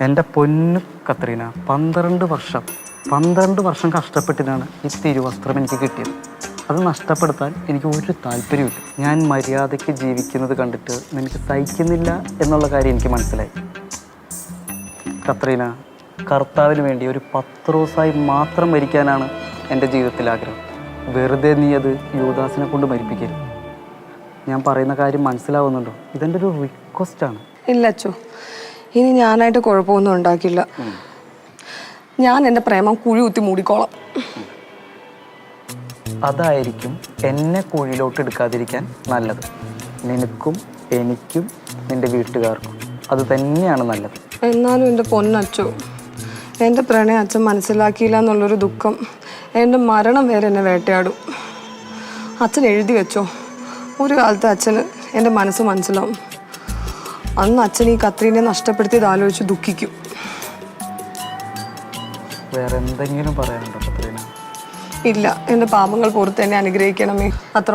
എൻ്റെ പൊന്നു കത്രീന, 12 വർഷം കഷ്ടപ്പെട്ടിട്ടാണ് ഈ തിരുവസ്ത്രം എനിക്ക് കിട്ടിയത്. അത് നഷ്ടപ്പെടുത്താൻ എനിക്ക് ഒരു താല്പര്യമില്ല. ഞാൻ മര്യാദയ്ക്ക് ജീവിക്കുന്നത് കണ്ടിട്ട് നിനക്ക് സഹിക്കുന്നില്ല എന്നുള്ള കാര്യം എനിക്ക് മനസ്സിലായി. കത്രീന, കർത്താവിന് വേണ്ടി ഒരു പത്രോസായി മാത്രം മരിക്കാനാണ് എൻ്റെ ജീവിതത്തിൽ ആഗ്രഹം. വെറുതെ നീ അത് യൂദാസിനെ കൊണ്ട് മരിപ്പിക്കരുത്. ഞാൻ പറയുന്ന കാര്യം മനസ്സിലാവുന്നുണ്ടോ? ഇതെൻ്റെ ഒരു റിക്വസ്റ്റാണ്. ഇല്ല അച്ചോ, ഇനി ഞാനായിട്ട് കുഴപ്പമൊന്നും ഉണ്ടാക്കില്ല. ഞാൻ എൻ്റെ പ്രേമം കുഴി കുത്തി മൂടിക്കോളാം. അതായിരിക്കും എന്നെ കുഴിയിലോട്ട് എടുക്കാതിരിക്കാൻ നല്ലത്. നിനക്കും എനിക്കും നിൻ്റെ വീട്ടുകാർക്കും അത് തന്നെയാണ് നല്ലത്. എന്നാലും എൻ്റെ പൊന്നച്ചോ, എൻ്റെ പ്രണയം അച്ഛൻ മനസ്സിലാക്കിയില്ല എന്നുള്ളൊരു ദുഃഖം എൻ്റെ മരണം വരെ എന്നെ വേട്ടയാടും. അച്ഛൻ എഴുതി വെച്ചോ, ഒരു കാലത്ത് അച്ഛന് എൻ്റെ മനസ്സ് മനസ്സിലാവും. അന്ന് അച്ഛൻ ഈ കത്രീനെ നഷ്ടപ്പെടുത്തിയത് ആലോചിച്ച് ദുഃഖിക്കും. വേറെ എന്തെങ്കിലും പറയാനുണ്ടോ കത്രീന? ഇല്ല, എൻ്റെ പാപങ്ങൾ പുറത്ത് എന്നെ അനുഗ്രഹിക്കണമേ, അത്ര